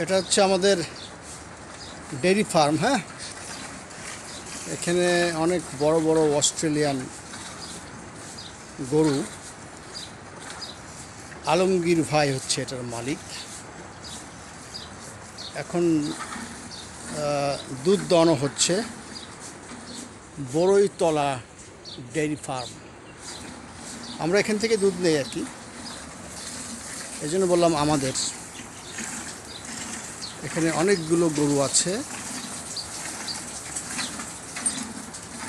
এটা হচ্ছে আমাদের ডেইরি ফার্ম। হ্যাঁ, এখানে অনেক বড় বড় অস্ট্রেলিয়ান গরু। আলমগীর ভাই হচ্ছে এটার মালিক। এখন দুধ দোয়ানো হচ্ছে বড়ইতলা ডেইরি ফার্ম। আমরা এখান থেকে দুধ নেই আর কি, এই জন্য বললাম আমাদের। এখানে অনেকগুলো গরু আছে।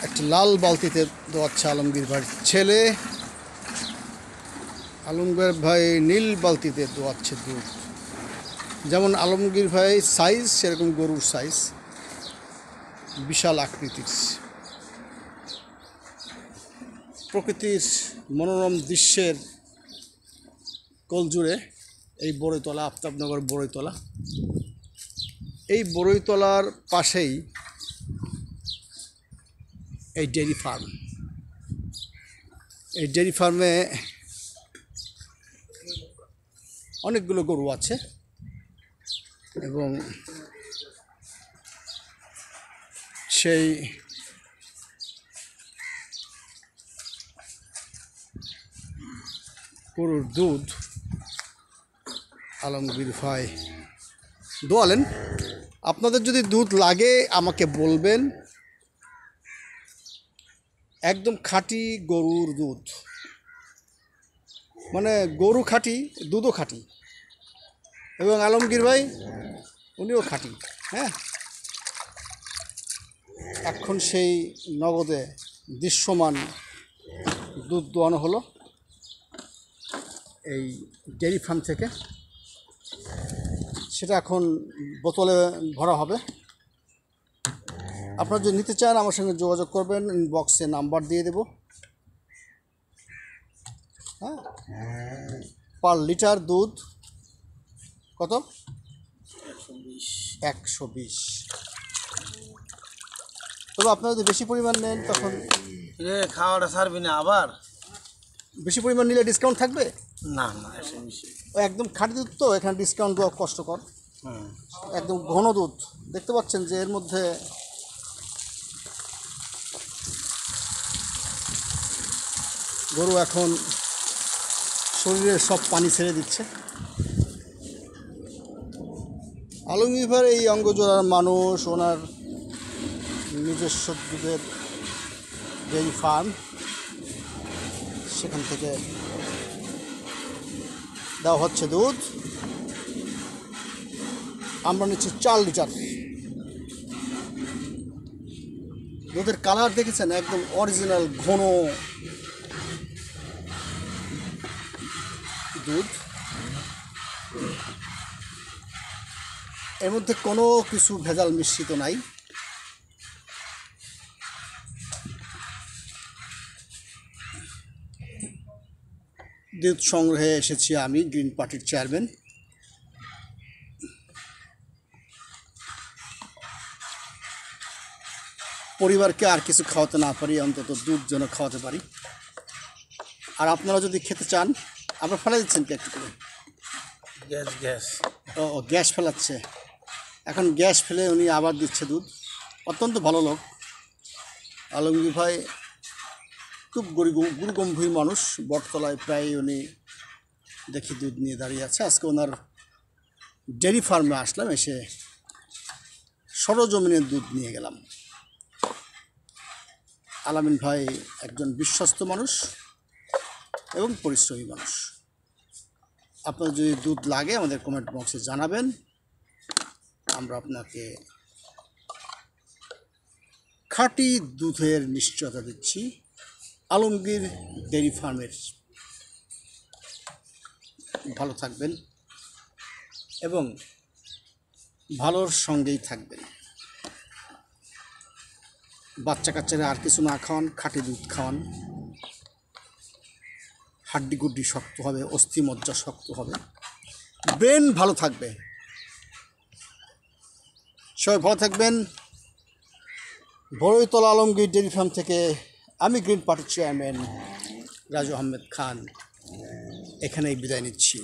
একটা লাল বালতিতে দোয়াচ্ছে আলমগীর ভাইয়ের ছেলে, আলমগীর ভাই নীল বালতিতে দোয়াচ্ছে দুধ। যেমন আলমগীর ভাই সাইজ সেরকম গরুর সাইজ, বিশাল আকৃতির। প্রকৃতির মনোরম দৃশ্যের কোলজুড়ে এই বড়ইতলা, আফতাবনগর বড়ইতলা। এই বড়ইতলার পাশেই এই ডেইরি ফার্ম। এই ডেইরি ফার্মে অনেকগুলো গরু আছে এবং সেই গরুর দুধ আলমগীর ভাই দোয়ালেন। আপনাদের যদি দুধ লাগে আমাকে বলবেন। একদম খাঁটি গরুর দুধ, মানে গরু খাঁটি, দুধও খাঁটি, এবং আলমগীর ভাই উনিও খাঁটি। হ্যাঁ, এখন সেই নগদে দৃশ্যমান দুধ দোয়ানো হলো এই ডেইরি ফার্ম থেকে। সেটা এখন বোতলে ভরা হবে। আপনারা যদি নিতে চান আমার সঙ্গে যোগাযোগ করবেন, ইনবক্সে নাম্বার দিয়ে দেব। হ্যাঁ, পার লিটার দুধ কত? 120। তবে আপনারা যদি বেশি পরিমাণ নেন তখন খাওয়াটা ছাড়বি না আবার? বেশি পরিমাণ নিলে ডিসকাউন্ট থাকবে? না না, একদম খাঁটি দুধ তো, এখানে ডিসকাউন্ট দেওয়া কষ্টকর। একদম ঘন দুধ। দেখতে পাচ্ছেন যে এর মধ্যে গরু এখন শরীরের সব পানি ছেড়ে দিচ্ছে। আলমগীর ভাইয়ের এই অঙ্গজোড়ার মানুষ, ওনার নিজস্ব দুধের ডেইরি ফার্ম, সেখান থেকে দেওয়া হচ্ছে দুধ। আমরা নিচ্ছি 4 লিটার। দুধের কালার দেখেছেন? একদম অরিজিনাল ঘন দুধ। এর মধ্যে কোনো কিছু ভেজাল মিশ্রিত নাই। দুধ সংগ্রহে এসেছি আমি, গ্রিন পার্টির চেয়ারম্যান। পরিবারকে আর কিছু খাওয়াতে না পারি, অন্তত দুধ যেন খাওয়াতে পারি। আর আপনারা যদি খেতে চান, আপনারা ফেলে দিচ্ছেন কি একটু করে? গ্যাস ও গ্যাস ফেলাচ্ছে। এখন গ্যাস ফেলে উনি আবার দিচ্ছে দুধ। অত্যন্ত ভালো লোক আলমগীর ভাই, খুব গুরুগম্ভীর মানুষ। বটতলায় প্রায় উনি দেখি দুধ নিয়ে দাঁড়িয়ে আছে। আজকে ওনার ডেইরি ফার্মে আসলাম, এসে সরজমিনের দুধ নিয়ে গেলাম। আলামিন ভাই একজন বিশ্বস্ত মানুষ এবং পরিশ্রমী মানুষ। আপনার যদি দুধ লাগে আমাদের কমেন্ট বক্সে জানাবেন, আমরা আপনাকে খাঁটি দুধের নিশ্চয়তা দিচ্ছি আলমগীর ডেইরি ফার্মের। ভালো থাকবেন এবং ভালোর সঙ্গেই থাকবেন। বাচ্চা কাচ্চারা আর কিছু না খাওয়ান, খাঁটি দুধ খাওয়ান। হাড্ডি গুড্ডি শক্ত হবে, অস্থি মজ্জা শক্ত হবে, ব্রেন ভালো থাকবে। সবাই ভালো থাকবেন। বড়ইতলা আলমগীর ডেইরি ফার্ম থেকে আমি গ্রিন পার্টির চেয়ারম্যান রাজু আহমেদ খান এখানেই বিদায় নিচ্ছি।